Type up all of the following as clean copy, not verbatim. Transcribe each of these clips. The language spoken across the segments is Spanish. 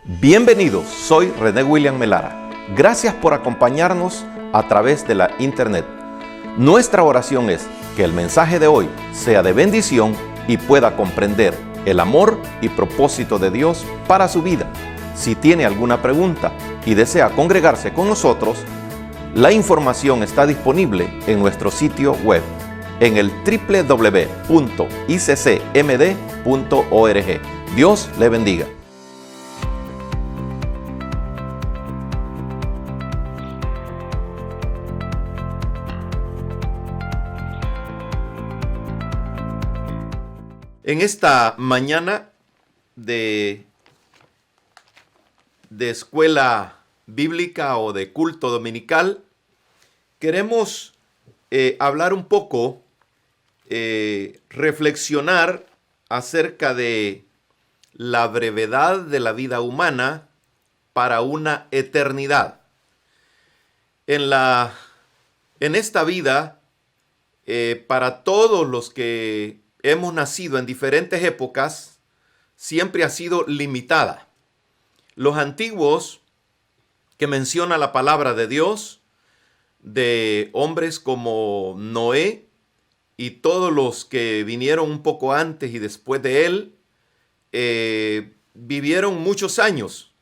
Bienvenidos, soy René William Melara. Gracias por acompañarnos a través de la internet. Nuestra oración es que el mensaje de hoy sea de bendición y pueda comprender el amor y propósito de Dios para su vida. Si tiene alguna pregunta y desea congregarse con nosotros, la información está disponible en nuestro sitio web en el www.iccmd.org. Dios le bendiga. En esta mañana de escuela bíblica o de culto dominical, queremos hablar un poco, reflexionar acerca de la brevedad de la vida humana para una eternidad. En esta vida, para todos los que hemos nacido en diferentes épocas, siempre ha sido limitada. Los antiguos que menciona la palabra de Dios, de hombres como Noé y todos los que vinieron un poco antes y después de él, vivieron muchos años,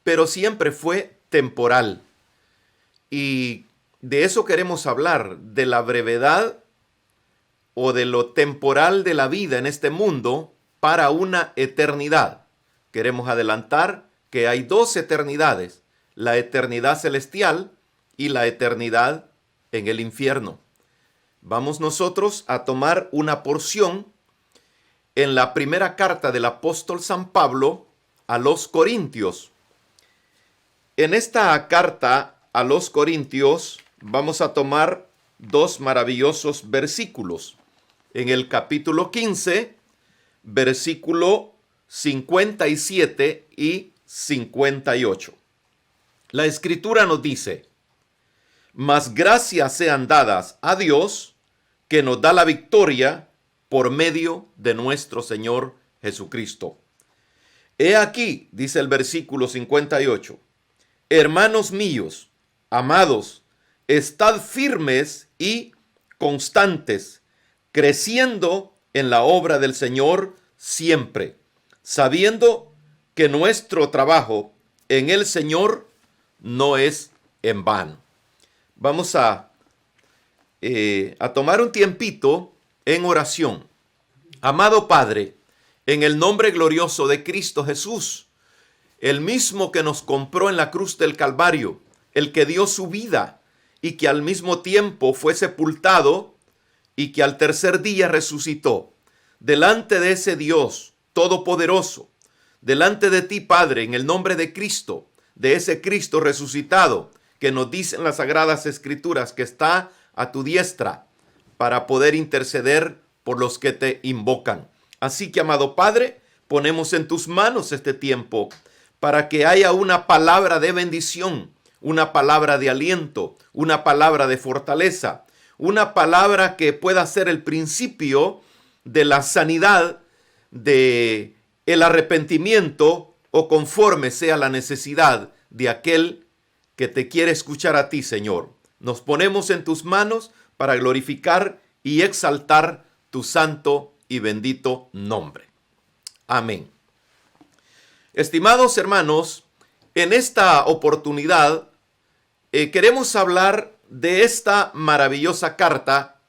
pero siempre fue temporal. Y de eso queremos hablar, de la brevedad o de lo temporal de la vida en este mundo para una eternidad. Queremos adelantar que hay dos eternidades, la eternidad celestial y la eternidad en el infierno. Vamos nosotros a tomar una porción en la primera carta del apóstol San Pablo a los Corintios. En esta carta a los Corintios vamos a tomar dos maravillosos versículos. En el capítulo 15, versículo 57 y 58. La Escritura nos dice: mas gracias sean dadas a Dios, que nos da la victoria por medio de nuestro Señor Jesucristo. He aquí, dice el versículo 58, hermanos míos, amados, estad firmes y constantes, creciendo en la obra del Señor siempre, sabiendo que nuestro trabajo en el Señor no es en vano. Vamos a tomar un tiempito en oración. Amado Padre, en el nombre glorioso de Cristo Jesús, el mismo que nos compró en la cruz del Calvario, el que dio su vida y que al mismo tiempo fue sepultado y que al tercer día resucitó. Delante de ese Dios todopoderoso, delante de ti, Padre, en el nombre de Cristo, de ese Cristo resucitado, que nos dicen las Sagradas Escrituras que está a tu diestra para poder interceder por los que te invocan. Así que, amado Padre, ponemos en tus manos este tiempo para que haya una palabra de bendición, una palabra de aliento, una palabra de fortaleza, una palabra que pueda ser el principio de la sanidad, de el arrepentimiento o conforme sea la necesidad de aquel que te quiere escuchar a ti, Señor. Nos ponemos en tus manos para glorificar y exaltar tu santo y bendito nombre. Amén. Estimados hermanos, en esta oportunidad queremos hablar de esta maravillosa carta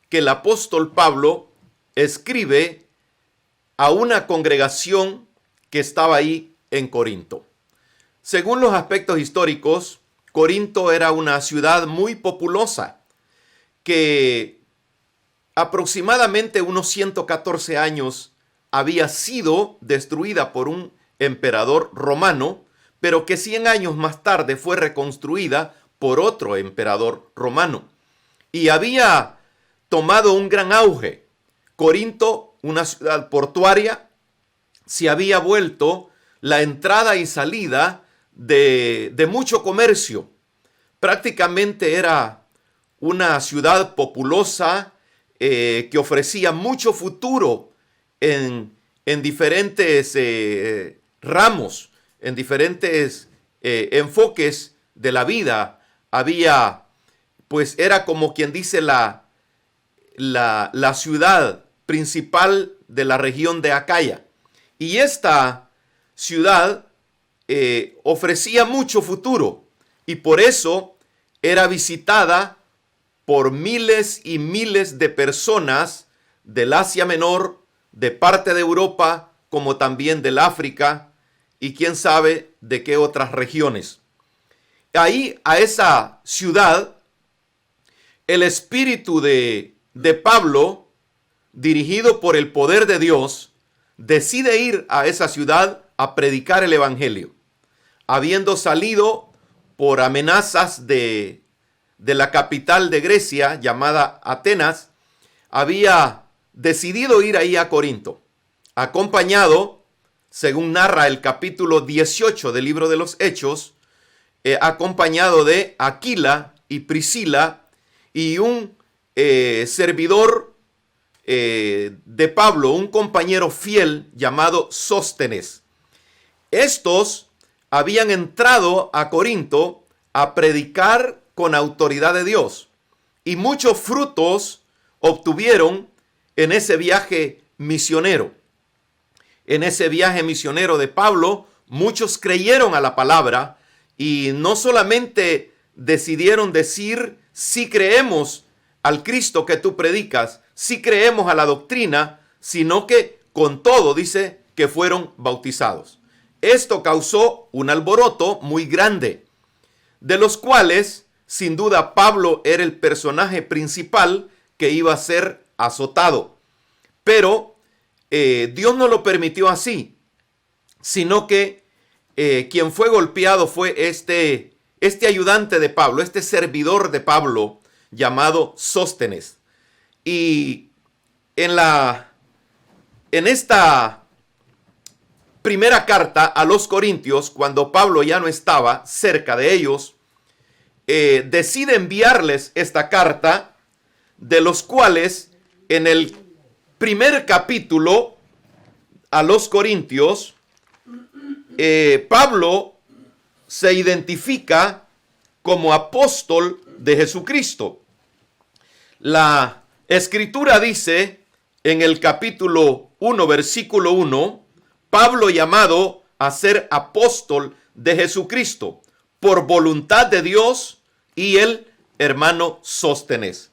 que el apóstol Pablo escribe a una congregación que estaba ahí en Corinto. Según los aspectos históricos, Corinto era una ciudad muy populosa que aproximadamente unos 114 años había sido destruida por un emperador romano, pero que 100 años más tarde fue reconstruida por otro emperador romano. Y había tomado un gran auge. Corinto, una ciudad portuaria, se había vuelto la entrada y salida de mucho comercio. Prácticamente era una ciudad populosa que ofrecía mucho futuro en diferentes ramos, en diferentes enfoques de la vida. Había, pues era como quien dice la ciudad principal de la región de Acaya. Y esta ciudad ofrecía mucho futuro y por eso era visitada por miles y miles de personas del Asia Menor, de parte de Europa, como también del África y quién sabe de qué otras regiones. Ahí, a esa ciudad, el espíritu de Pablo, dirigido por el poder de Dios, decide ir a esa ciudad a predicar el evangelio. Habiendo salido por amenazas de la capital de Grecia, llamada Atenas, había decidido ir ahí a Corinto, acompañado, según narra el capítulo 18 del libro de los Hechos, acompañado de Aquila y Priscila y un servidor de Pablo, un compañero fiel llamado Sóstenes. Estos habían entrado a Corinto a predicar con autoridad de Dios y muchos frutos obtuvieron en ese viaje misionero. En ese viaje misionero de Pablo, muchos creyeron a la palabra y no solamente decidieron decir, sí creemos al Cristo que tú predicas, sí creemos a la doctrina, sino que con todo dice que fueron bautizados. Esto causó un alboroto muy grande, de los cuales, sin duda, Pablo era el personaje principal que iba a ser azotado. Pero Dios no lo permitió así, sino que quien fue golpeado fue este ayudante de Pablo, este servidor de Pablo llamado Sóstenes. Y en esta primera carta a los Corintios, cuando Pablo ya no estaba cerca de ellos, decide enviarles esta carta, de los cuales en el primer capítulo a los Corintios, Pablo se identifica como apóstol de Jesucristo. La Escritura dice en el capítulo 1, versículo 1, Pablo llamado a ser apóstol de Jesucristo por voluntad de Dios y el hermano Sóstenes.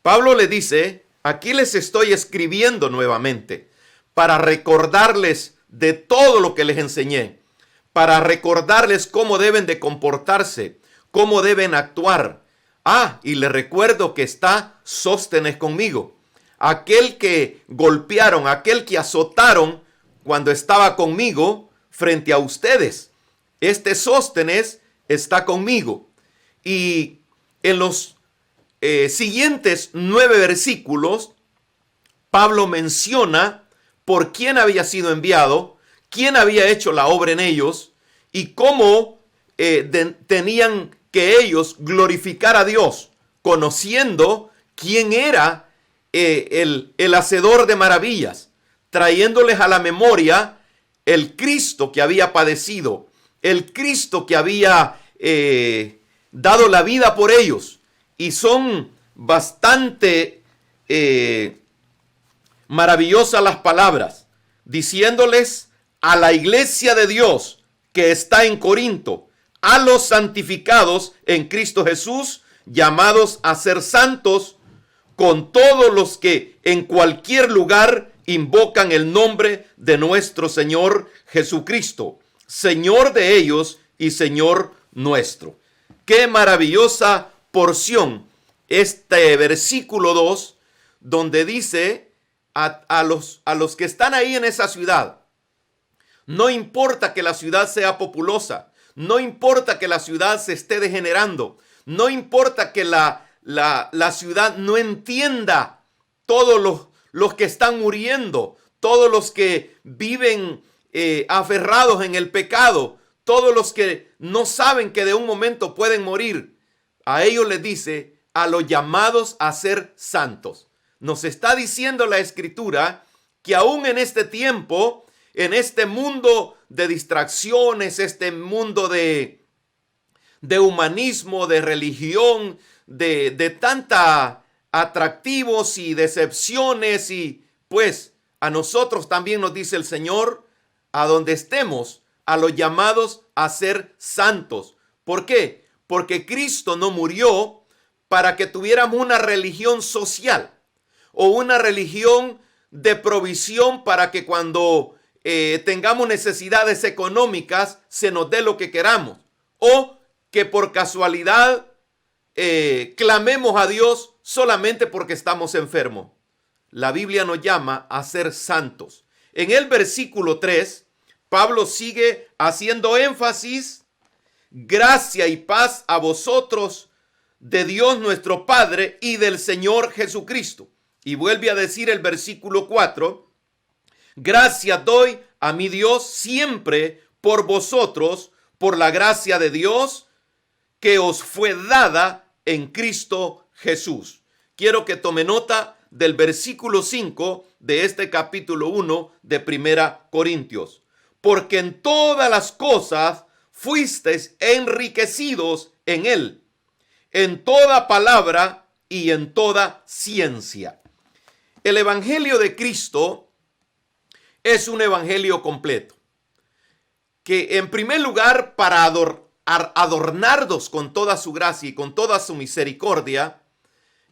Pablo le dice, aquí les estoy escribiendo nuevamente para recordarles de todo lo que les enseñé, para recordarles cómo deben de comportarse, cómo deben actuar. Y les recuerdo que está Sóstenes conmigo, aquel que golpearon, aquel que azotaron cuando estaba conmigo frente a ustedes. Este Sóstenes está conmigo. Y en los siguientes 9 versículos, Pablo menciona por quién había sido enviado, quién había hecho la obra en ellos y cómo tenían que ellos glorificar a Dios, conociendo quién era el hacedor de maravillas, trayéndoles a la memoria el Cristo que había padecido, el Cristo que había dado la vida por ellos. Y son bastante maravillosas las palabras, diciéndoles a la iglesia de Dios que está en Corinto, a los santificados en Cristo Jesús, llamados a ser santos, con todos los que en cualquier lugar invocan el nombre de nuestro Señor Jesucristo, Señor de ellos y Señor nuestro. Qué maravillosa porción este versículo 2, donde dice a los que están ahí en esa ciudad, no importa que la ciudad sea populosa, no importa que la ciudad se esté degenerando, no importa que la ciudad no entienda todos los que están muriendo, todos los que viven aferrados en el pecado, todos los que no saben que de un momento pueden morir. A ellos les dice, a los llamados a ser santos. Nos está diciendo la Escritura que aún en este tiempo en este mundo de distracciones, este mundo de humanismo, de religión, de tanta atractivos y decepciones, y pues a nosotros también nos dice el Señor, a donde estemos, a los llamados a ser santos. ¿Por qué? Porque Cristo no murió para que tuviéramos una religión social o una religión de provisión para que cuando tengamos necesidades económicas se nos dé lo que queramos, o que por casualidad clamemos a Dios solamente porque estamos enfermos. La Biblia nos llama a ser santos. En el versículo 3, Pablo sigue haciendo énfasis: gracia y paz a vosotros de Dios nuestro Padre y del Señor Jesucristo. Y vuelve a decir el versículo 4: gracias doy a mi Dios siempre por vosotros, por la gracia de Dios que os fue dada en Cristo Jesús. Quiero que tome nota del versículo 5 de este capítulo 1 de Primera Corintios. Porque en todas las cosas fuisteis enriquecidos en él, en toda palabra y en toda ciencia. El evangelio de Cristo es un evangelio completo, que en primer lugar, para adornarnos con toda su gracia y con toda su misericordia,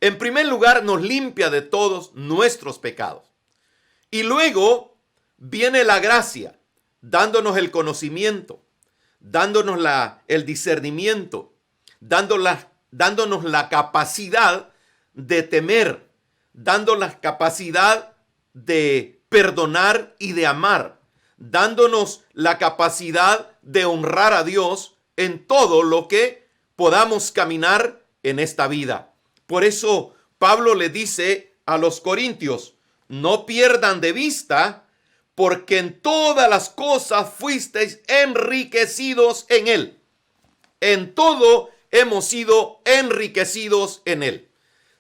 en primer lugar nos limpia de todos nuestros pecados. Y luego viene la gracia, dándonos el conocimiento, dándonos el discernimiento, dándonos la capacidad de temer, dándonos la capacidad de perdonar y de amar, dándonos la capacidad de honrar a Dios en todo lo que podamos caminar en esta vida. Por eso Pablo le dice a los corintios: no pierdan de vista, porque en todas las cosas fuisteis enriquecidos en él. En todo hemos sido enriquecidos en él.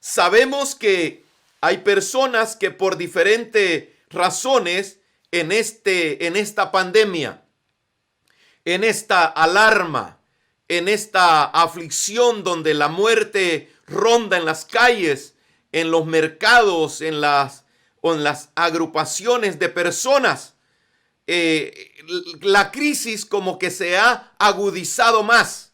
Sabemos que hay personas que por diferentes razones en esta pandemia, en esta alarma, en esta aflicción donde la muerte ronda en las calles, en los mercados, en las agrupaciones de personas, la crisis como que se ha agudizado más.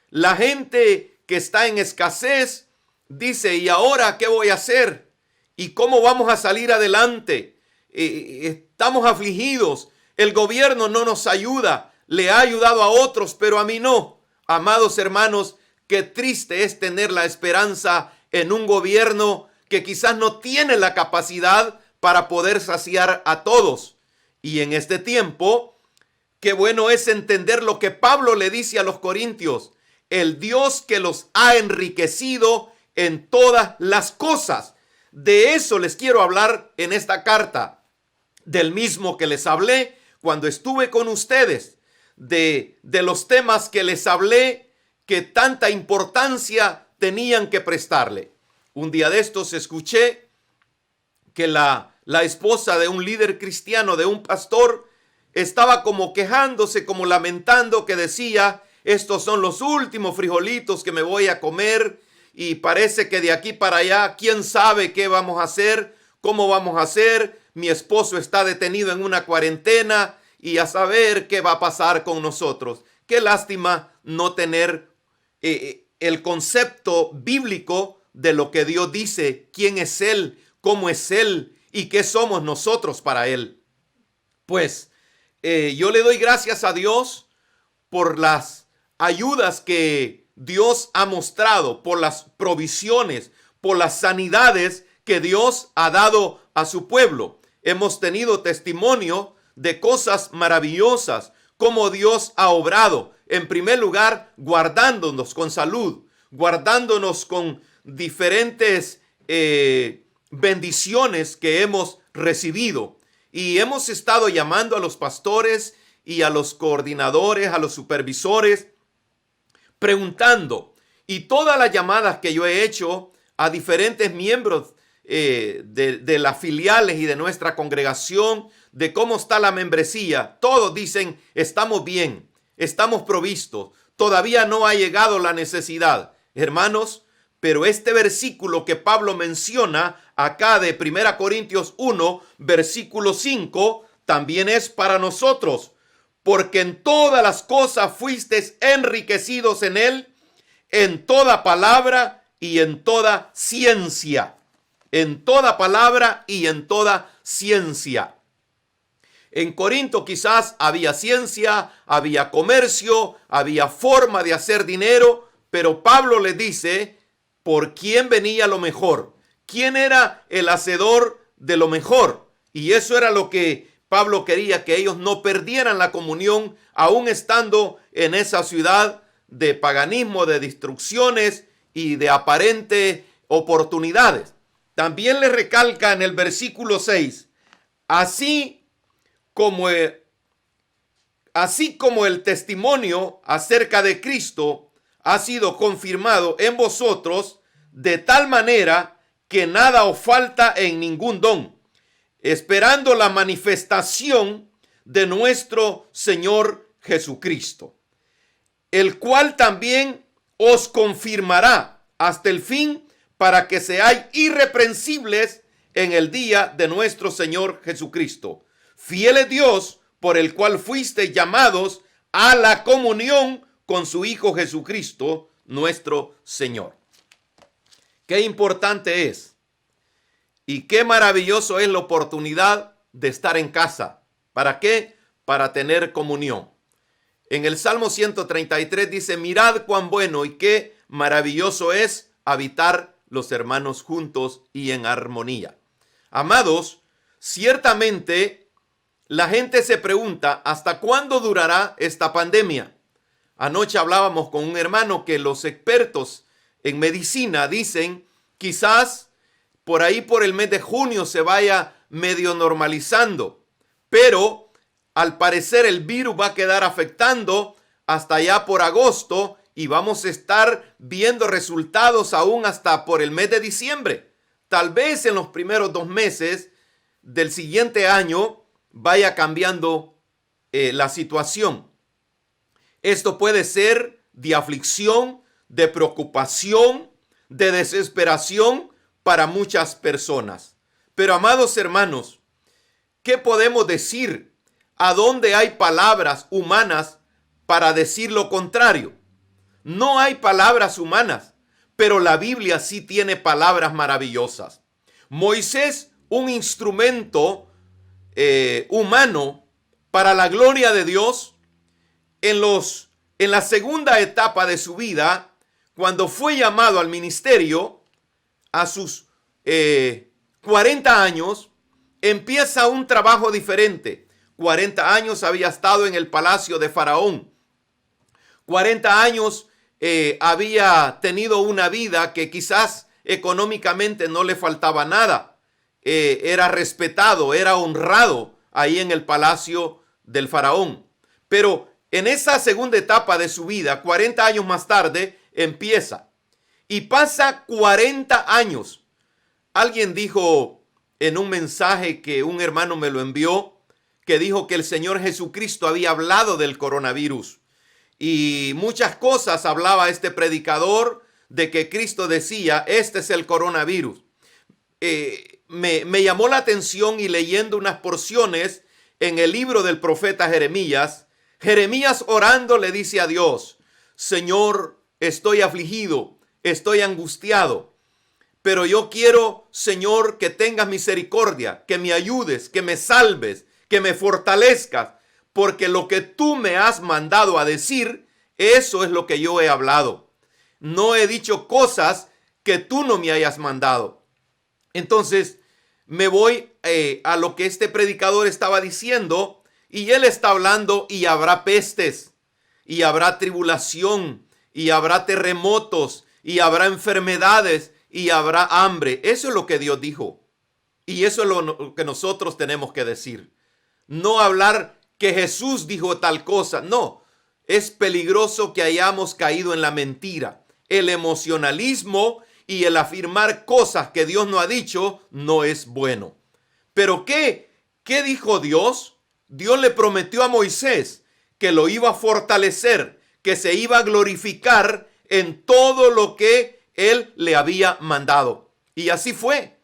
La gente que está en escasez dice: ¿y ahora qué voy a hacer? ¿Y cómo vamos a salir adelante? Estamos afligidos. El gobierno no nos ayuda. Le ha ayudado a otros, pero a mí no. Amados hermanos, qué triste es tener la esperanza en un gobierno que quizás no tiene la capacidad para poder saciar a todos. Y en este tiempo, qué bueno es entender lo que Pablo le dice a los corintios: el Dios que los ha enriquecido en todas las cosas. De eso les quiero hablar en esta carta, del mismo que les hablé cuando estuve con ustedes, de los temas que les hablé, que tanta importancia tenían que prestarle. Un día de estos escuché que la esposa de un líder cristiano, de un pastor, estaba como quejándose, como lamentando, que decía: estos son los últimos frijolitos que me voy a comer, y parece que de aquí para allá, quién sabe qué vamos a hacer, cómo vamos a hacer. Mi esposo está detenido en una cuarentena y a saber qué va a pasar con nosotros. Qué lástima no tener el concepto bíblico de lo que Dios dice, quién es Él, cómo es Él y qué somos nosotros para Él. Pues yo le doy gracias a Dios por las ayudas que Dios ha mostrado, por las provisiones, por las sanidades que Dios ha dado a su pueblo. Hemos tenido testimonio de cosas maravillosas, cómo Dios ha obrado. En primer lugar, guardándonos con salud, guardándonos con diferentes bendiciones que hemos recibido. Y hemos estado llamando a los pastores y a los coordinadores, a los supervisores, preguntando. Y todas las llamadas que yo he hecho a diferentes miembros de las filiales y de nuestra congregación, de cómo está la membresía, todos dicen, estamos bien, estamos provistos, todavía no ha llegado la necesidad. Hermanos, pero este versículo que Pablo menciona acá de 1 Corintios 1, versículo 5, también es para nosotros. Porque en todas las cosas fuisteis enriquecidos en él, en toda palabra y en toda ciencia. En toda palabra y en toda ciencia. En Corinto quizás había ciencia, había comercio, había forma de hacer dinero, pero Pablo les dice, ¿por quién venía lo mejor? ¿Quién era el hacedor de lo mejor? Y eso era lo que Pablo quería, que ellos no perdieran la comunión, aún estando en esa ciudad de paganismo, de destrucciones y de aparentes oportunidades. También le recalca en el versículo 6, así como el testimonio acerca de Cristo ha sido confirmado en vosotros, de tal manera que nada os falta en ningún don, esperando la manifestación de nuestro Señor Jesucristo, el cual también os confirmará hasta el fin, para que seáis irreprensibles en el día de nuestro Señor Jesucristo. Fiel es Dios, por el cual fuisteis llamados a la comunión con su Hijo Jesucristo, nuestro Señor. Qué importante es y qué maravilloso es la oportunidad de estar en casa. ¿Para qué? Para tener comunión. En el Salmo 133 dice, mirad cuán bueno y qué maravilloso es habitar los hermanos juntos y en armonía. Amados, ciertamente la gente se pregunta, ¿hasta cuándo durará esta pandemia? Anoche hablábamos con un hermano que los expertos en medicina dicen, quizás por ahí por el mes de junio se vaya medio normalizando, pero al parecer el virus va a quedar afectando hasta allá por agosto y vamos a estar viendo resultados aún hasta por el mes de diciembre. Tal vez en los primeros 2 meses del siguiente año vaya cambiando la situación. Esto puede ser de aflicción, de preocupación, de desesperación para muchas personas. Pero amados hermanos, ¿qué podemos decir? ¿A dónde hay palabras humanas para decir lo contrario? No hay palabras humanas, pero la Biblia sí tiene palabras maravillosas. Moisés, un instrumento humano para la gloria de Dios, en la segunda etapa de su vida, cuando fue llamado al ministerio, a sus 40 años, empieza un trabajo diferente. 40 años había estado en el palacio de Faraón. 40 años había tenido una vida que quizás económicamente no le faltaba nada. Era respetado, era honrado ahí en el palacio del Faraón. Pero en esa segunda etapa de su vida, 40 años más tarde, empieza. Y pasa 40 años. Alguien dijo en un mensaje que un hermano me lo envió, que dijo que el Señor Jesucristo había hablado del coronavirus. Y muchas cosas hablaba este predicador de que Cristo decía, este es el coronavirus. Me llamó la atención y leyendo unas porciones en el libro del profeta Jeremías, Jeremías orando le dice a Dios, Señor, estoy afligido, estoy angustiado, pero yo quiero, Señor, que tengas misericordia, que me ayudes, que me salves, que me fortalezcas, porque lo que tú me has mandado a decir, eso es lo que yo he hablado. No he dicho cosas que tú no me hayas mandado. Entonces me voy a lo que este predicador estaba diciendo, y él está hablando y habrá pestes, y habrá tribulación, y habrá terremotos, y habrá enfermedades, y habrá hambre. Eso es lo que Dios dijo. Y eso es lo que nosotros tenemos que decir. No hablar que Jesús dijo tal cosa. No, es peligroso que hayamos caído en la mentira, el emocionalismo y el afirmar cosas que Dios no ha dicho no es bueno. Pero ¿qué dijo Dios? Dios le prometió a Moisés que lo iba a fortalecer, que se iba a glorificar en todo lo que él le había mandado. Y así fue.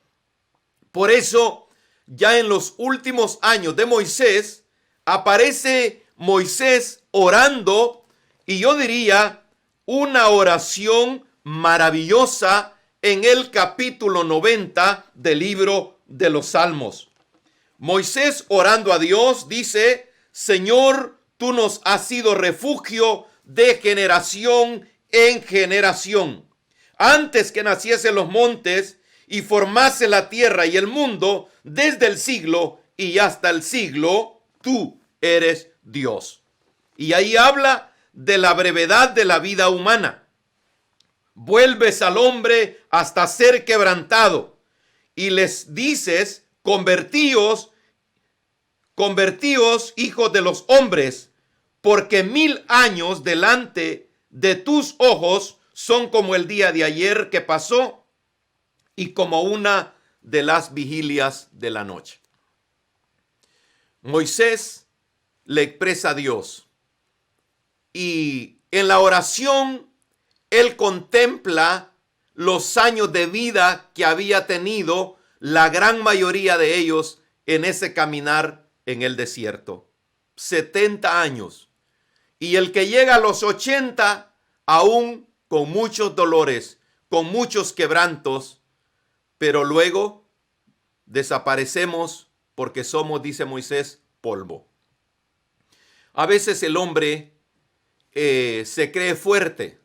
Por eso, ya en los últimos años de Moisés, aparece Moisés orando, y yo diría una oración maravillosa en el capítulo 90 del libro de los Salmos. Moisés, orando a Dios, dice: Señor, tú nos has sido refugio de generación en generación. Antes que naciesen los montes y formase la tierra y el mundo, desde el siglo y hasta el siglo, tú eres Dios. Y ahí habla de la brevedad de la vida humana. Vuelves al hombre hasta ser quebrantado y les dices: convertíos, hijos de los hombres, porque 1000 años delante de tus ojos son como el día de ayer que pasó y como una de las vigilias de la noche. Moisés le expresa a Dios, y en la oración él contempla los años de vida que había tenido la gran mayoría de ellos en ese caminar en el desierto. 70 años. Y el que llega a los 80, aún con muchos dolores, con muchos quebrantos, pero luego desaparecemos porque somos, dice Moisés, polvo. A veces el hombre se cree fuerte,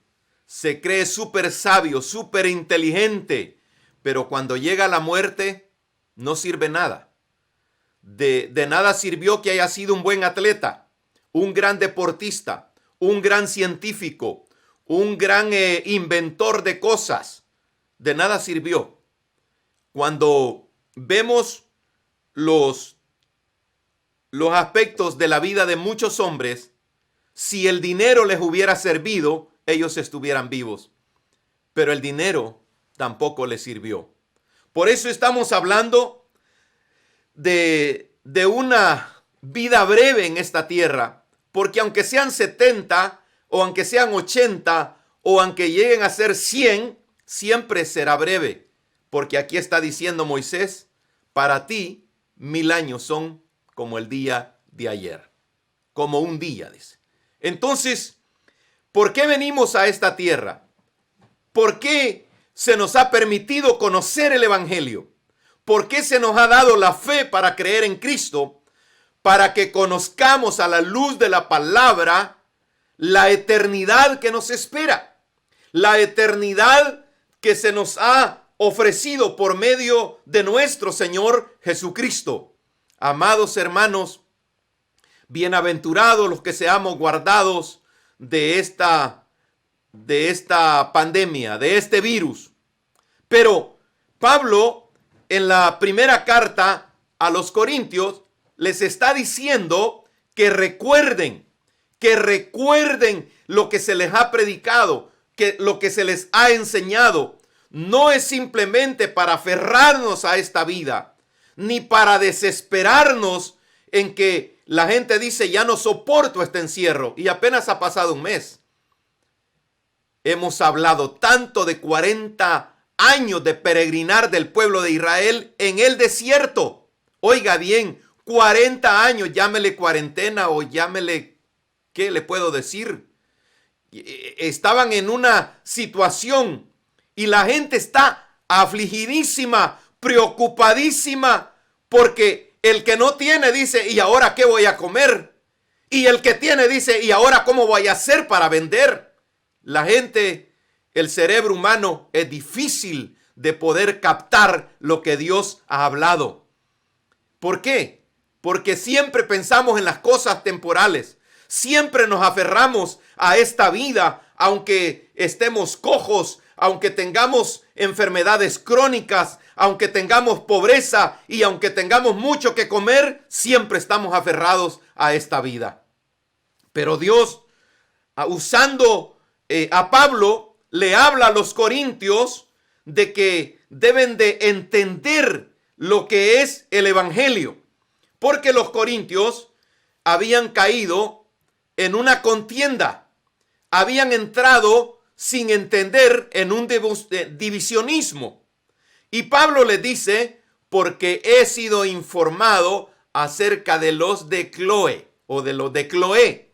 se cree súper sabio, súper inteligente, pero cuando llega la muerte no sirve nada. De nada sirvió que haya sido un buen atleta, un gran deportista, un gran científico, un gran inventor de cosas. De nada sirvió. Cuando vemos los aspectos de la vida de muchos hombres, si el dinero les hubiera servido, ellos estuvieran vivos. Pero el dinero tampoco les sirvió. Por eso estamos hablando de una vida breve en esta tierra, porque aunque sean 70 o aunque sean 80 o aunque lleguen a ser 100, siempre será breve, porque aquí está diciendo Moisés: para ti 1000 años son como el día de ayer, como un día, dice. Entonces, ¿por qué venimos a esta tierra? ¿Por qué se nos ha permitido conocer el Evangelio? ¿Por qué se nos ha dado la fe para creer en Cristo? Para que conozcamos a la luz de la palabra la eternidad que nos espera. La eternidad que se nos ha ofrecido por medio de nuestro Señor Jesucristo. Amados hermanos, bienaventurados los que seamos guardados de esta pandemia, de este virus. Pero Pablo, en la primera carta a los Corintios, les está diciendo que recuerden lo que se les ha predicado, que lo que se les ha enseñado. No es simplemente para aferrarnos a esta vida, ni para desesperarnos en que la gente dice: ya no soporto este encierro, y apenas ha pasado un mes. Hemos hablado tanto de 40 años de peregrinar del pueblo de Israel en el desierto. Oiga bien, 40 años, llámele cuarentena o llámele, ¿qué le puedo decir? Estaban en una situación y la gente está afligidísima, preocupadísima, porque el que no tiene dice: ¿y ahora qué voy a comer? Y el que tiene dice: ¿y ahora cómo voy a hacer para vender? La gente, el cerebro humano es difícil de poder captar lo que Dios ha hablado. ¿Por qué? Porque siempre pensamos en las cosas temporales. Siempre nos aferramos a esta vida, aunque estemos cojos, aunque tengamos enfermedades crónicas, aunque tengamos pobreza y aunque tengamos mucho que comer, siempre estamos aferrados a esta vida. Pero Dios, usando a Pablo, le habla a los corintios de que deben de entender lo que es el evangelio, porque los corintios habían caído en una contienda, habían entrado sin entender en un divisionismo. Y Pablo les dice, porque he sido informado acerca de los de Cloé o de los de Cloé.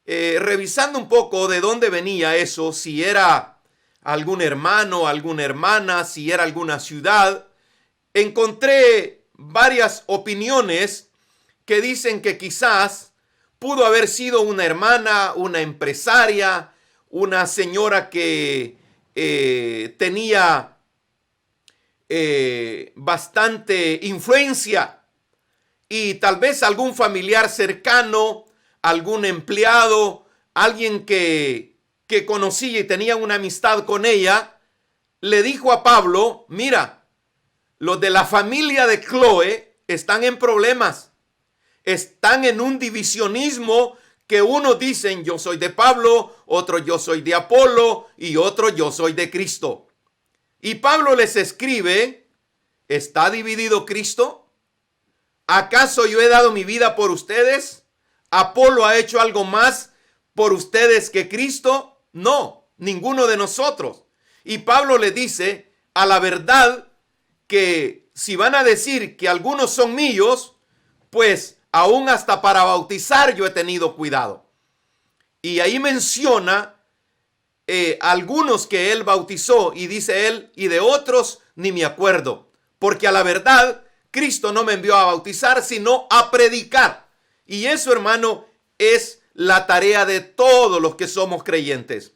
Revisando un poco de dónde venía eso, si era algún hermano, alguna hermana, si era alguna ciudad, encontré varias opiniones que dicen que quizás pudo haber sido una hermana, una empresaria, una señora que tenía bastante influencia, y tal vez algún familiar cercano, algún empleado, alguien que conocía y tenía una amistad con ella, le dijo a Pablo: mira, los de la familia de Cloé están en problemas, están en un divisionismo, que unos dicen yo soy de Pablo, otros yo soy de Apolo y otros yo soy de Cristo. Y Pablo les escribe: ¿está dividido Cristo? ¿Acaso yo he dado mi vida por ustedes? ¿Apolo ha hecho algo más por ustedes que Cristo? No, ninguno de nosotros. Y Pablo le dice: a la verdad, que si van a decir que algunos son míos, pues aún hasta para bautizar yo he tenido cuidado. Y ahí menciona algunos que él bautizó, y dice él: y de otros ni me acuerdo, porque a la verdad Cristo no me envió a bautizar, sino a predicar. Y eso, hermano, es la tarea de todos los que somos creyentes,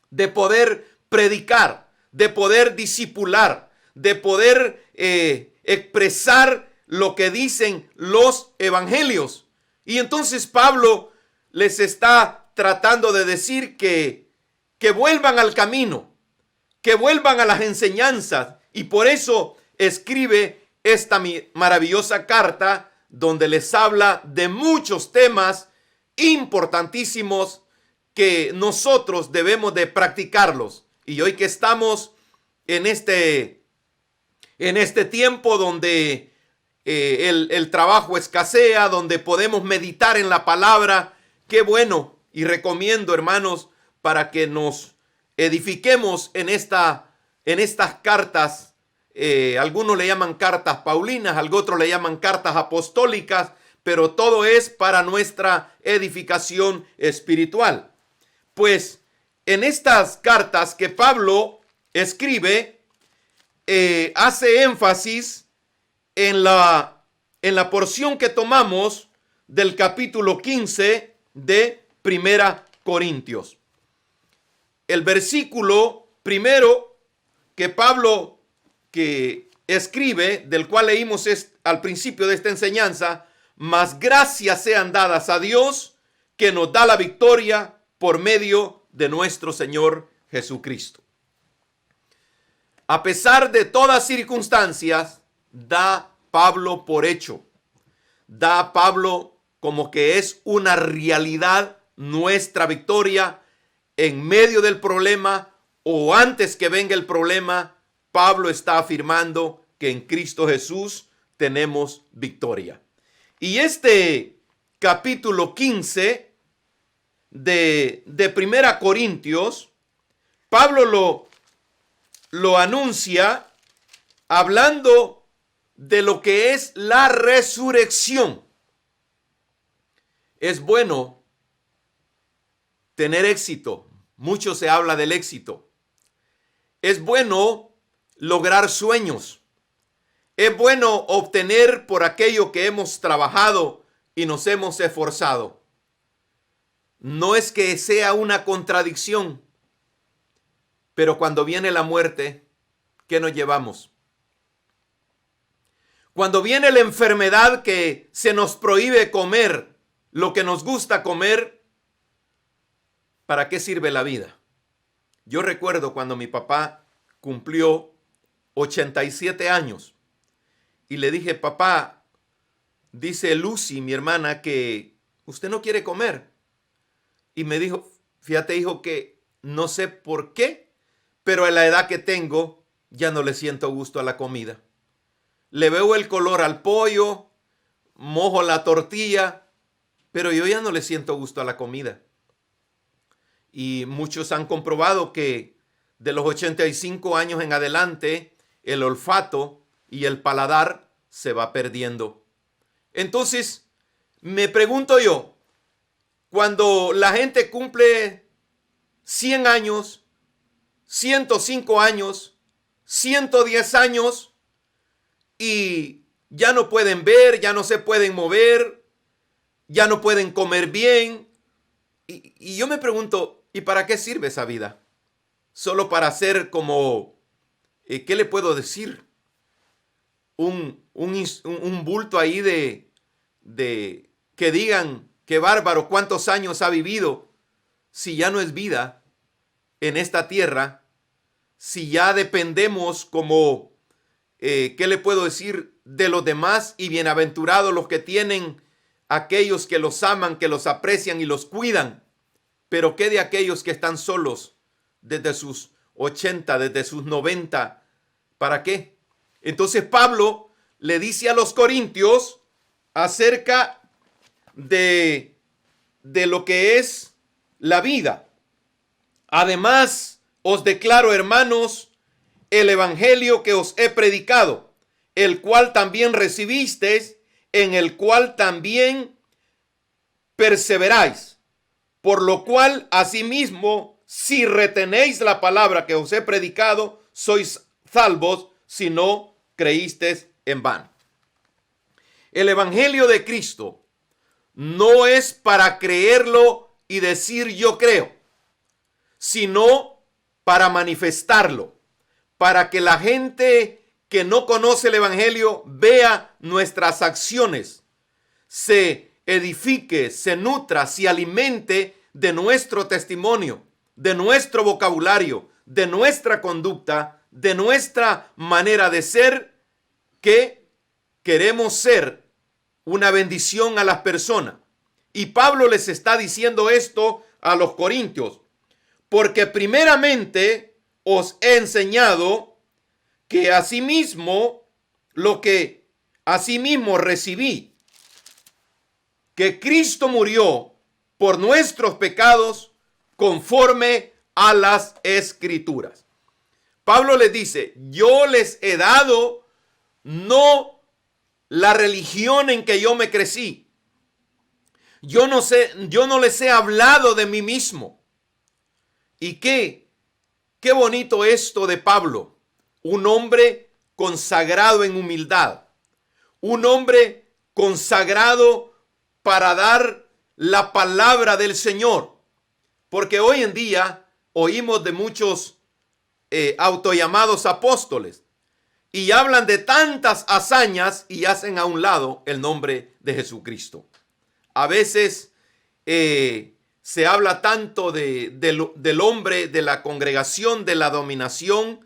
de poder predicar, de poder discipular, de poder expresar lo que dicen los evangelios. Y entonces Pablo les está tratando de decir que vuelvan al camino, que vuelvan a las enseñanzas, y por eso escribe esta maravillosa carta donde les habla de muchos temas importantísimos que nosotros debemos de practicarlos. Y hoy que estamos en este tiempo donde el trabajo escasea, donde podemos meditar en la palabra, qué bueno, y recomiendo, hermanos, para que nos edifiquemos en estas cartas. Algunos le llaman cartas paulinas, otros le llaman cartas apostólicas, pero todo es para nuestra edificación espiritual. Pues en estas cartas que Pablo escribe, hace énfasis en la porción que tomamos del capítulo 15 de Primera Corintios. El versículo primero que Pablo que escribe, del cual leímos al principio de esta enseñanza: mas gracias sean dadas a Dios, que nos da la victoria por medio de nuestro Señor Jesucristo. A pesar de todas circunstancias, da Pablo por hecho, da Pablo como que es una realidad nuestra victoria en medio del problema, o antes que venga el problema. Pablo está afirmando que en Cristo Jesús tenemos victoria. Y este capítulo 15 de Primera Corintios, Pablo lo anuncia hablando de lo que es la resurrección. Es bueno tener éxito. Mucho se habla del éxito. Es bueno lograr sueños. Es bueno obtener por aquello que hemos trabajado y nos hemos esforzado. No es que sea una contradicción, pero cuando viene la muerte, ¿qué nos llevamos? Cuando viene la enfermedad que se nos prohíbe comer lo que nos gusta comer, ¿para qué sirve la vida? Yo recuerdo cuando mi papá cumplió 87 años y le dije: papá, dice Lucy, mi hermana, que usted no quiere comer. Y me dijo: fíjate, hijo, que no sé por qué, pero a la edad que tengo ya no le siento gusto a la comida. Le veo el color al pollo, mojo la tortilla, pero yo ya no le siento gusto a la comida. Y muchos han comprobado que de los 85 años en adelante, el olfato y el paladar se va perdiendo. Entonces, me pregunto yo, cuando la gente cumple 100 años, 105 años, 110 años y ya no pueden ver, ya no se pueden mover, ya no pueden comer bien. Y yo me pregunto, ¿y para qué sirve esa vida? Solo para hacer como, ¿qué le puedo decir? Un bulto ahí de que digan, qué bárbaro, cuántos años ha vivido, si ya no es vida en esta tierra, si ya dependemos como, ¿qué le puedo decir? De los demás, y bienaventurados los que tienen aquellos que los aman, que los aprecian y los cuidan. Pero ¿qué de aquellos que están solos desde sus 80, desde sus 90? ¿Para qué? Entonces Pablo le dice a los corintios acerca de lo que es la vida. Además, os declaro, hermanos, el evangelio que os he predicado, el cual también recibisteis, en el cual también perseveráis. Por lo cual, asimismo, si retenéis la palabra que os he predicado, sois salvos, si no creísteis en vano. El evangelio de Cristo no es para creerlo y decir yo creo, sino para manifestarlo, para que la gente que no conoce el evangelio vea nuestras acciones, se edifique, se nutra, se alimente de nuestro testimonio, de nuestro vocabulario, de nuestra conducta, de nuestra manera de ser, que queremos ser una bendición a las personas. Y Pablo les está diciendo esto a los corintios, porque primeramente os he enseñado que asimismo lo que asimismo recibí, que Cristo murió por nuestros pecados conforme a las Escrituras. Pablo les dice, yo les he dado no la religión en que yo me crecí. Yo no les he hablado de mí mismo. Y qué bonito esto de Pablo, un hombre consagrado en humildad, un hombre consagrado para dar la palabra del Señor. Porque hoy en día oímos de muchos autollamados apóstoles y hablan de tantas hazañas y hacen a un lado el nombre de Jesucristo. A veces se habla tanto del hombre, de la congregación, de la dominación,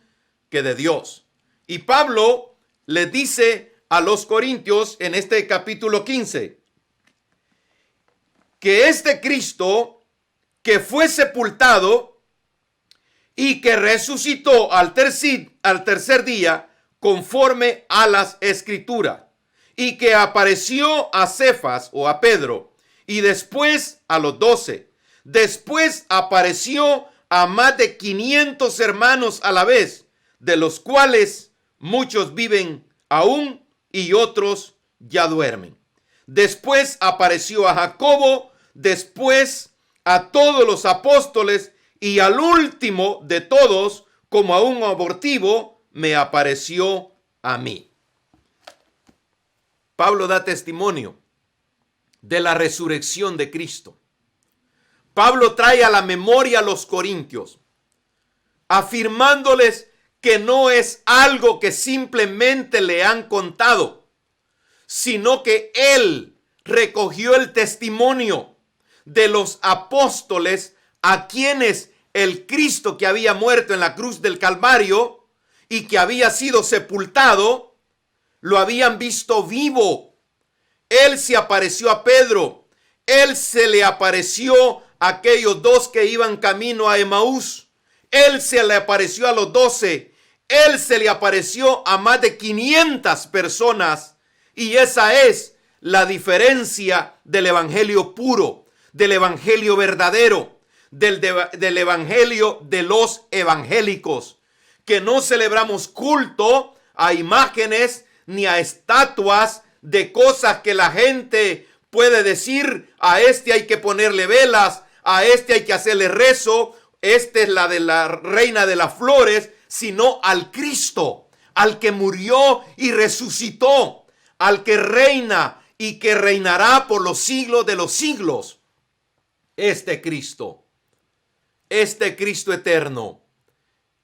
que de Dios. Y Pablo les dice a los corintios en este capítulo 15, que este Cristo que fue sepultado y que resucitó al tercer día conforme a las Escrituras, y que apareció a Cefas o a Pedro y después a los 12. Después apareció a más de 500 hermanos a la vez, de los cuales muchos viven aún y otros ya duermen. Después apareció a Jacobo, después a todos los apóstoles, y al último de todos, como a un abortivo, me apareció a mí. Pablo da testimonio de la resurrección de Cristo. Pablo trae a la memoria a los corintios, afirmándoles que no es algo que simplemente le han contado, sino que él recogió el testimonio de los apóstoles, a quienes el Cristo que había muerto en la cruz del Calvario y que había sido sepultado, lo habían visto vivo. Él se apareció a Pedro, él se le apareció a aquellos dos que iban camino a Emaús, Él se le apareció a los 12. Él se le apareció a más de 500 personas. Y esa es la diferencia del evangelio puro, del evangelio verdadero, del evangelio de los evangélicos, que no celebramos culto a imágenes ni a estatuas de cosas que la gente puede decir: a este hay que ponerle velas, a este hay que hacerle rezo, esta es la de la reina de las flores, sino al Cristo, al que murió y resucitó, al que reina y que reinará por los siglos de los siglos. Este Cristo eterno,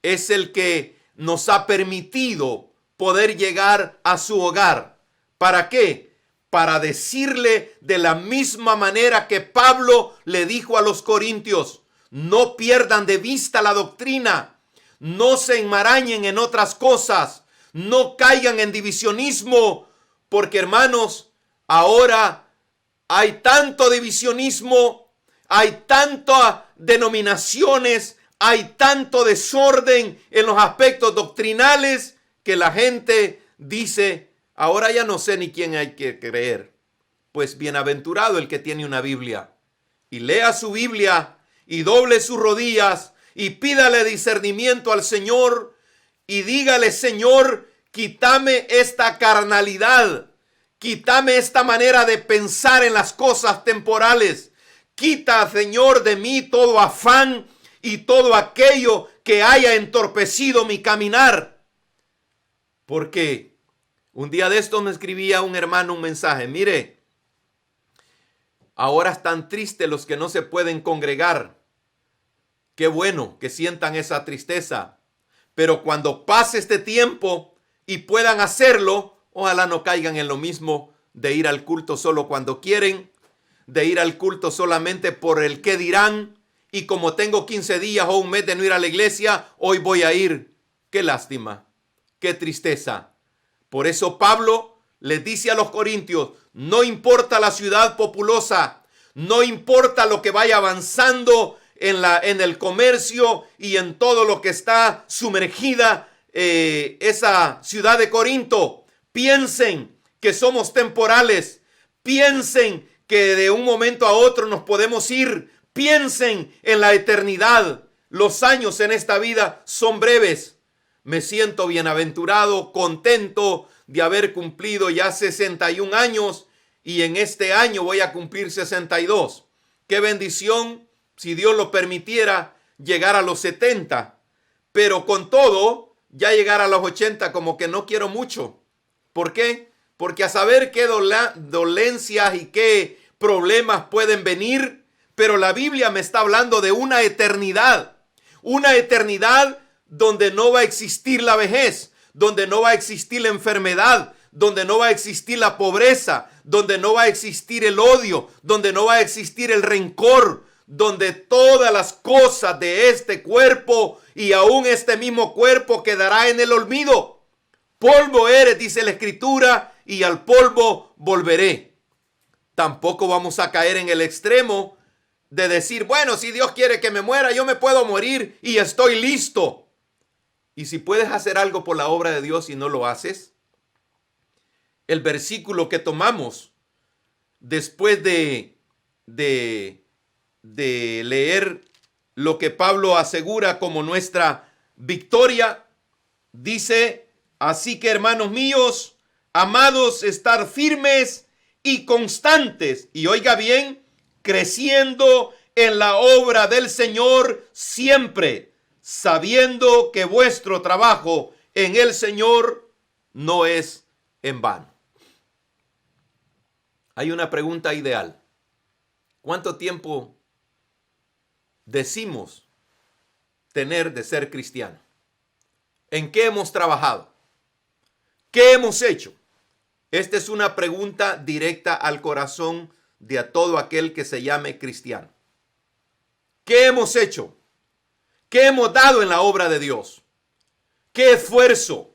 es el que nos ha permitido poder llegar a su hogar. ¿Para qué? Para decirle de la misma manera que Pablo le dijo a los corintios: no pierdan de vista la doctrina, no se enmarañen en otras cosas, no caigan en divisionismo, porque hermanos, ahora hay tanto divisionismo, hay tantas denominaciones, hay tanto desorden en los aspectos doctrinales que la gente dice: ahora ya no sé ni quién hay que creer. Pues bienaventurado el que tiene una Biblia, y lea su Biblia y doble sus rodillas y pídale discernimiento al Señor y dígale: Señor, quítame esta carnalidad, quítame esta manera de pensar en las cosas temporales. Quita, Señor, de mí todo afán y todo aquello que haya entorpecido mi caminar. Porque un día de estos me escribía un hermano un mensaje: mire, ahora están tristes los que no se pueden congregar. Qué bueno que sientan esa tristeza. Pero cuando pase este tiempo y puedan hacerlo, ojalá no caigan en lo mismo de ir al culto solo cuando quieren, de ir al culto solamente por el qué dirán, y como tengo 15 días o un mes de no ir a la iglesia, hoy voy a ir. Qué lástima, qué tristeza. Por eso Pablo les dice a los corintios: no importa la ciudad populosa, no importa lo que vaya avanzando en el comercio y en todo lo que está sumergida esa ciudad de Corinto. Piensen que somos temporales, piensen que de un momento a otro nos podemos ir, piensen en la eternidad. Los años en esta vida son breves. Me siento bienaventurado, contento de haber cumplido ya 61 años y en este año voy a cumplir 62. Qué bendición, si Dios lo permitiera, llegar a los 70. Pero con todo, ya llegar a los 80 como que no quiero mucho. ¿Por qué? Porque a saber qué dolencias y qué problemas pueden venir, pero la Biblia me está hablando de una eternidad donde no va a existir la vejez, donde no va a existir la enfermedad, donde no va a existir la pobreza, donde no va a existir el odio, donde no va a existir el rencor, donde todas las cosas de este cuerpo y aún este mismo cuerpo quedará en el olvido. Polvo eres, dice la Escritura, y al polvo volveré. Tampoco vamos a caer en el extremo de decir: bueno, si Dios quiere que me muera, yo me puedo morir y estoy listo. Y si puedes hacer algo por la obra de Dios y no lo haces, el versículo que tomamos después de leer lo que Pablo asegura como nuestra victoria, dice: así que, hermanos míos, amados, estar firmes y constantes, y oiga bien, creciendo en la obra del Señor siempre, sabiendo que vuestro trabajo en el Señor no es en vano. Hay una pregunta ideal. ¿Cuánto tiempo decimos tener de ser cristiano? ¿En qué hemos trabajado? ¿Qué hemos hecho? Esta es una pregunta directa al corazón de a todo aquel que se llame cristiano. ¿Qué hemos hecho? ¿Qué hemos dado en la obra de Dios? ¿Qué esfuerzo?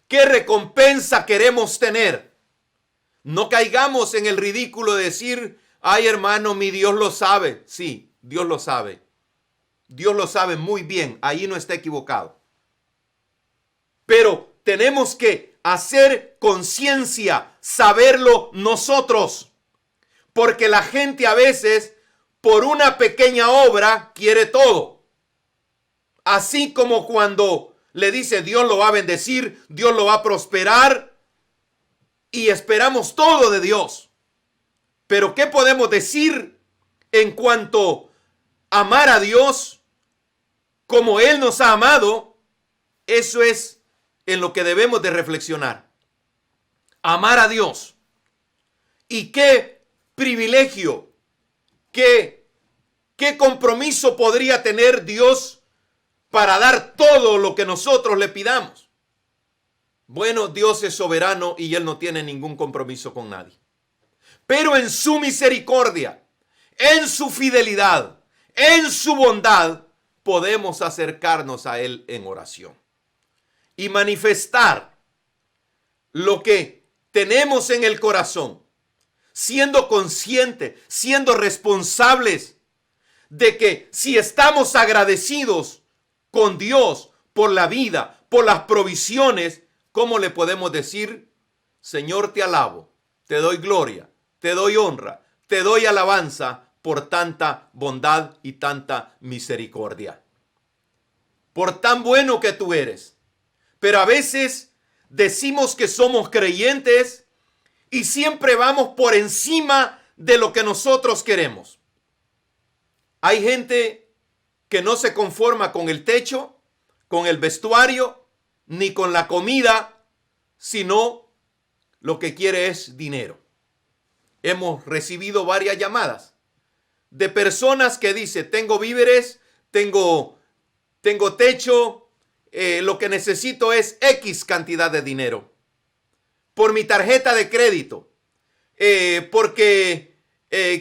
¿Qué recompensa queremos tener? No caigamos en el ridículo de decir: ay, hermano, mi Dios lo sabe. Sí, Dios lo sabe. Dios lo sabe muy bien, ahí no está equivocado. Pero tenemos que hacer conciencia, saberlo nosotros. Porque la gente a veces, por una pequeña obra, quiere todo. Así como cuando le dice Dios lo va a bendecir, Dios lo va a prosperar, y esperamos todo de Dios. Pero ¿qué podemos decir en cuanto a amar a Dios como Él nos ha amado? Eso es en lo que debemos de reflexionar. Amar a Dios. Y qué privilegio, qué compromiso podría tener Dios para dar todo lo que nosotros le pidamos. Bueno, Dios es soberano y Él no tiene ningún compromiso con nadie. Pero en su misericordia, en su fidelidad, en su bondad, podemos acercarnos a Él en oración y manifestar lo que tenemos en el corazón, siendo conscientes, siendo responsables de que si estamos agradecidos con Dios por la vida, por las provisiones, ¿cómo le podemos decir? Señor, te alabo, te doy gloria, te doy honra, te doy alabanza por tanta bondad y tanta misericordia. Por tan bueno que tú eres. Pero a veces decimos que somos creyentes y siempre vamos por encima de lo que nosotros queremos. Hay gente que no se conforma con el techo, con el vestuario, ni con la comida, sino lo que quiere es dinero. Hemos recibido varias llamadas de personas que dicen, tengo víveres, tengo techo, lo que necesito es X cantidad de dinero por mi tarjeta de crédito, porque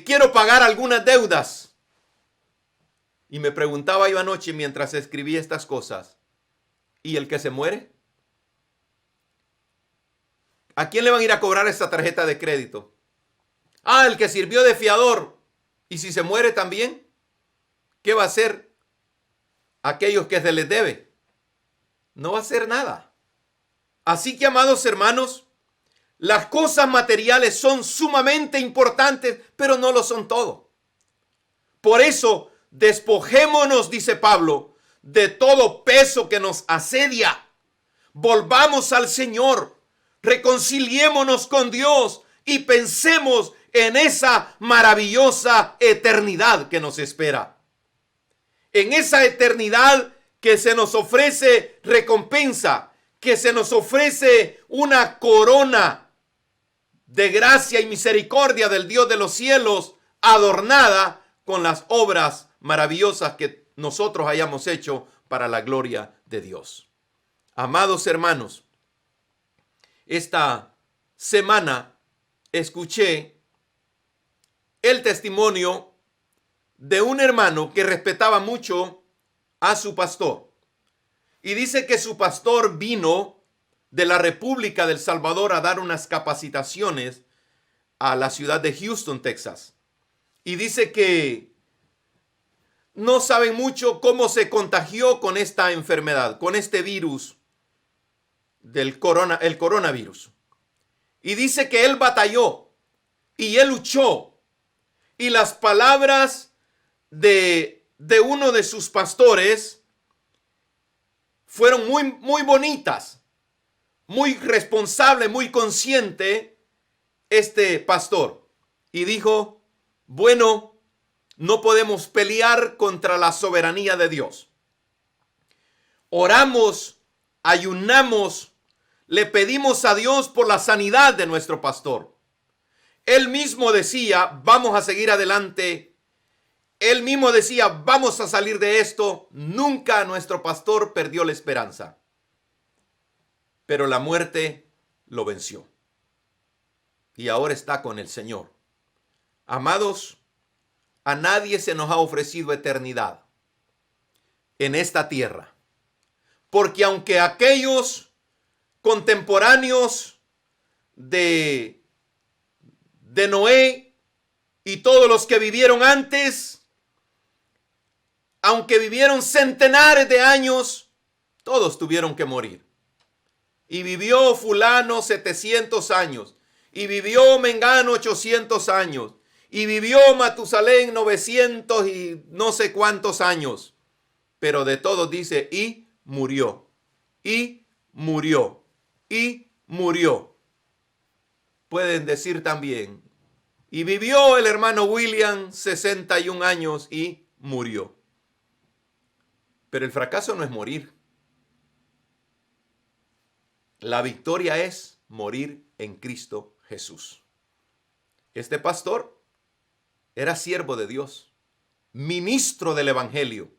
quiero pagar algunas deudas. Y me preguntaba yo anoche mientras escribía estas cosas, ¿y el que se muere? ¿A quién le van a ir a cobrar esta tarjeta de crédito? Ah, el que sirvió de fiador. ¿Y si se muere también? ¿Qué va a hacer aquellos que se les debe? No va a hacer nada. Así que, amados hermanos, las cosas materiales son sumamente importantes, pero no lo son todo. Por eso, despojémonos, dice Pablo, de todo peso que nos asedia. Volvamos al Señor, reconciliémonos con Dios y pensemos en esa maravillosa eternidad que nos espera. En esa eternidad que se nos ofrece recompensa, que se nos ofrece una corona de gracia y misericordia del Dios de los cielos, adornada con las obras maravillosas que nosotros hayamos hecho para la gloria de Dios. Amados hermanos, esta semana escuché el testimonio de un hermano que respetaba mucho a su pastor. Y dice que su pastor vino de la República del Salvador a dar unas capacitaciones a la ciudad de Houston, Texas. Y dice que no saben mucho cómo se contagió con esta enfermedad, con este virus el coronavirus. Y dice que él batalló y él luchó. Y las palabras de uno de sus pastores fueron muy bonitas, muy responsable, muy consciente este pastor. Y dijo, bueno, no podemos pelear contra la soberanía de Dios. Oramos, ayunamos, le pedimos a Dios por la sanidad de nuestro pastor. Él mismo decía, vamos a seguir adelante. Él mismo decía, vamos a salir de esto. Nunca nuestro pastor perdió la esperanza. Pero la muerte lo venció. Y ahora está con el Señor. Amados, a nadie se nos ha ofrecido eternidad en esta tierra. Porque aunque aquellos contemporáneos de Noé y todos los que vivieron antes aunque vivieron centenares de años, todos tuvieron que morir. Y vivió fulano 700 años. Y vivió Mengano 800 años. Y vivió Matusalén 900 y no sé cuántos años. Pero de todos dice, y murió. Y murió. Y murió. Pueden decir también, y vivió el hermano William 61 años y murió. Pero el fracaso no es morir. La victoria es morir en Cristo Jesús. Este pastor era siervo de Dios, ministro del Evangelio.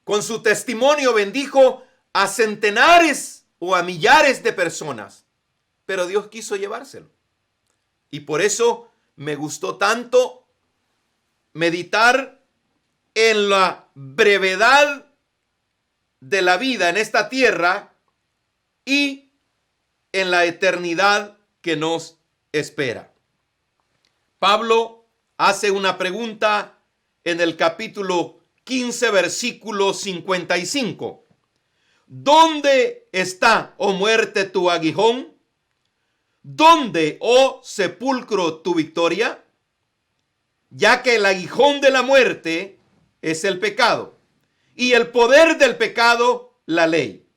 Con su testimonio bendijo a centenares o a millares de personas, pero Dios quiso llevárselo. Y por eso me gustó tanto meditar en la brevedad de la vida en esta tierra y en la eternidad que nos espera. Pablo hace una pregunta en el capítulo 15, versículo 55. ¿Dónde está, oh muerte, tu aguijón? ¿Dónde, oh sepulcro, tu victoria? Ya que el aguijón de la muerte es el pecado, y el poder del pecado, la ley.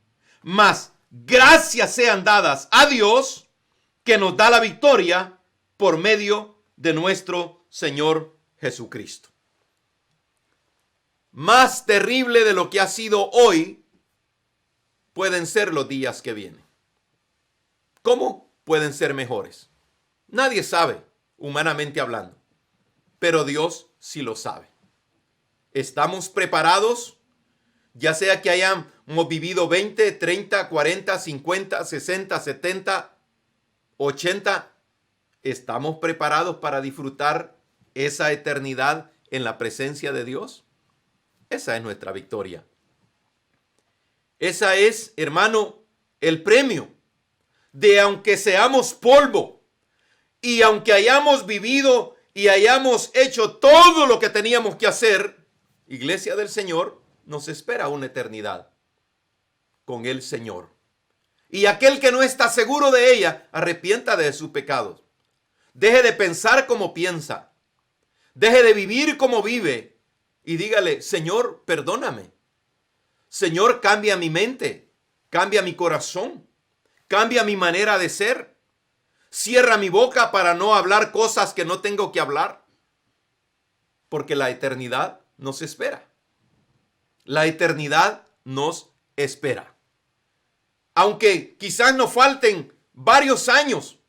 Mas gracias sean dadas a Dios, que nos da la victoria por medio de nuestro Señor Jesucristo. Más terrible de lo que ha sido hoy, pueden ser los días que vienen. ¿Cómo pueden ser mejores? Nadie sabe, humanamente hablando, pero Dios sí lo sabe. ¿Estamos preparados? Ya sea que hayamos vivido 20, 30, 40, 50, 60, 70, 80. ¿Estamos preparados para disfrutar esa eternidad en la presencia de Dios? Esa es nuestra victoria. Esa es, hermano, el premio de aunque seamos polvo y aunque hayamos vivido y hayamos hecho todo lo que teníamos que hacer, Iglesia del Señor, nos espera una eternidad con el Señor. Y aquel que no está seguro de ella, arrepienta de sus pecados. Deje de pensar como piensa. Deje de vivir como vive. Y dígale, Señor, perdóname. Señor, cambia mi mente. Cambia mi corazón. Cambia mi manera de ser. Cierra mi boca para no hablar cosas que no tengo que hablar. Porque la eternidad nos espera. La eternidad nos espera. Aunque quizás nos falten varios años,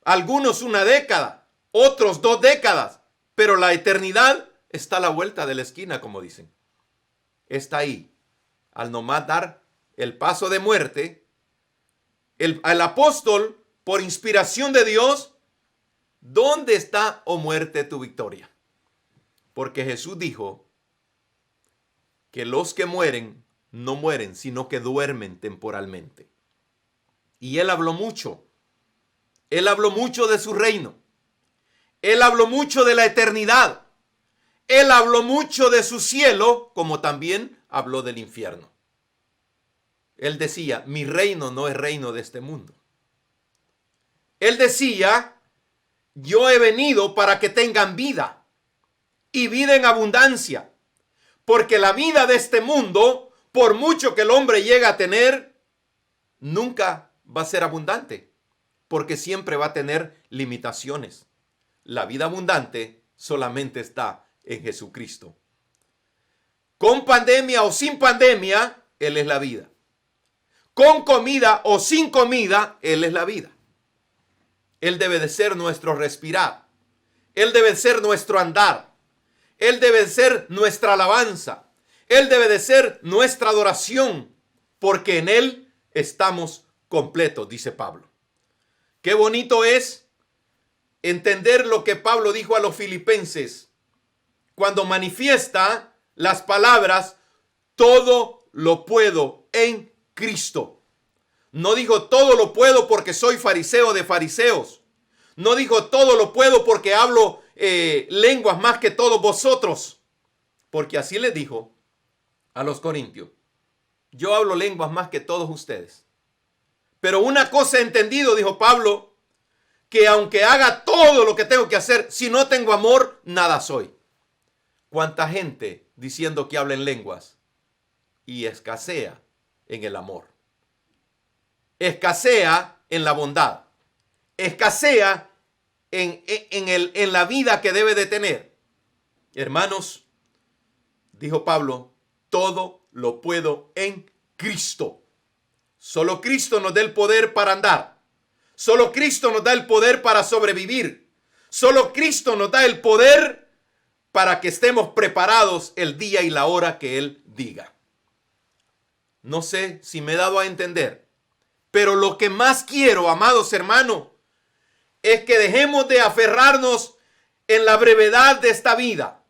algunos una década, otros 2 décadas, pero la eternidad está a la vuelta de la esquina, como dicen. Está ahí. Al nomás dar el paso de muerte, el apóstol, por inspiración de Dios, ¿dónde está, oh muerte, tu victoria? Porque Jesús dijo que los que mueren no mueren, sino que duermen temporalmente. Y él habló mucho. Él habló mucho de su reino. Él habló mucho de la eternidad. Él habló mucho de su cielo, como también habló del infierno. Él decía, mi reino no es reino de este mundo. Él decía, yo he venido para que tengan vida y vida en abundancia. Porque la vida de este mundo, por mucho que el hombre llegue a tener, nunca va a ser abundante. Porque siempre va a tener limitaciones. La vida abundante solamente está en Jesucristo. Con pandemia o sin pandemia, Él es la vida. Con comida o sin comida, Él es la vida. Él debe de ser nuestro respirar. Él debe de ser nuestro andar. Él debe de ser nuestra alabanza. Él debe de ser nuestra adoración. Porque en Él estamos completos, dice Pablo. Qué bonito es entender lo que Pablo dijo a los filipenses cuando manifiesta las palabras, todo lo puedo en Cristo. No dijo todo lo puedo porque soy fariseo de fariseos. No dijo todo lo puedo porque hablo lenguas más que todos vosotros. porque así les dijo a los corintios: yo hablo lenguas más que todos ustedes. Pero una cosa he entendido, dijo Pablo, que aunque haga todo lo que tengo que hacer, si no tengo amor, nada soy. ¿Cuánta gente diciendo que habla en lenguas y escasea en el amor? Escasea en la bondad. Escasea en la vida que debe de tener. Hermanos, dijo Pablo, todo lo puedo en Cristo. Solo Cristo nos da el poder para andar. Solo Cristo nos da el poder para sobrevivir. Solo Cristo nos da el poder para que estemos preparados el día y la hora que Él diga. No sé si me he dado a entender, pero lo que más quiero, amados hermanos, es que dejemos de aferrarnos en la brevedad de esta vida,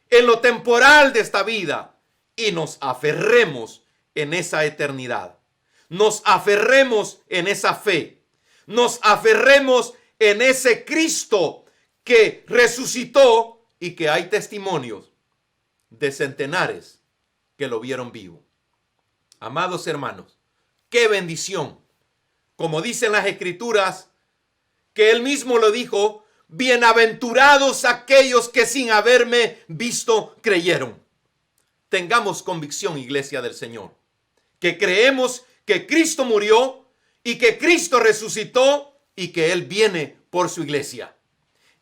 en lo temporal de esta vida, y nos aferremos en esa eternidad. Nos aferremos en esa fe. Nos aferremos en ese Cristo que resucitó y que hay testimonios de centenares que lo vieron vivo. Amados hermanos, qué bendición. Como dicen las Escrituras, que Él mismo lo dijo: bienaventurados aquellos que sin haberme visto creyeron. Tengamos convicción, iglesia del Señor, que creemos que Cristo murió y que Cristo resucitó y que Él viene por su iglesia.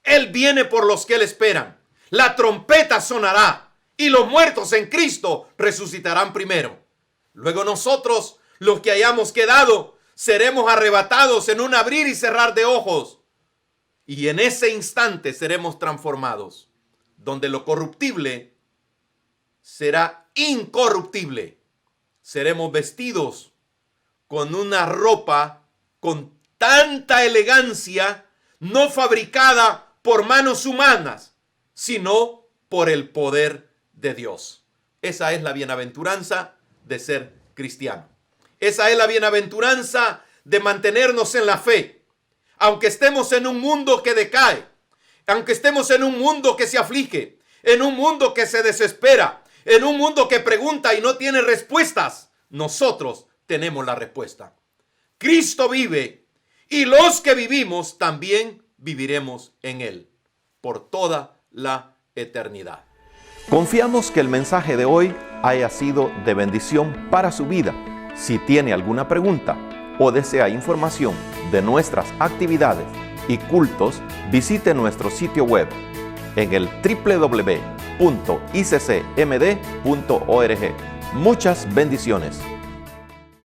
Él viene por los que Él esperan. La trompeta sonará y los muertos en Cristo resucitarán primero. Luego nosotros, los que hayamos quedado, seremos arrebatados en un abrir y cerrar de ojos. Y en ese instante seremos transformados, donde lo corruptible será incorruptible. Seremos vestidos con una ropa con tanta elegancia, no fabricada por manos humanas, sino por el poder de Dios. Esa es la bienaventuranza de ser cristiano. Esa es la bienaventuranza de mantenernos en la fe. Aunque estemos en un mundo que decae, aunque estemos en un mundo que se aflige, en un mundo que se desespera, en un mundo que pregunta y no tiene respuestas, nosotros tenemos la respuesta. Cristo vive y los que vivimos también viviremos en Él por toda la eternidad. Confiamos que el mensaje de hoy haya sido de bendición para su vida. Si tiene alguna pregunta o desea información de nuestras actividades y cultos, visite nuestro sitio web en el www.iccmd.org. Muchas bendiciones.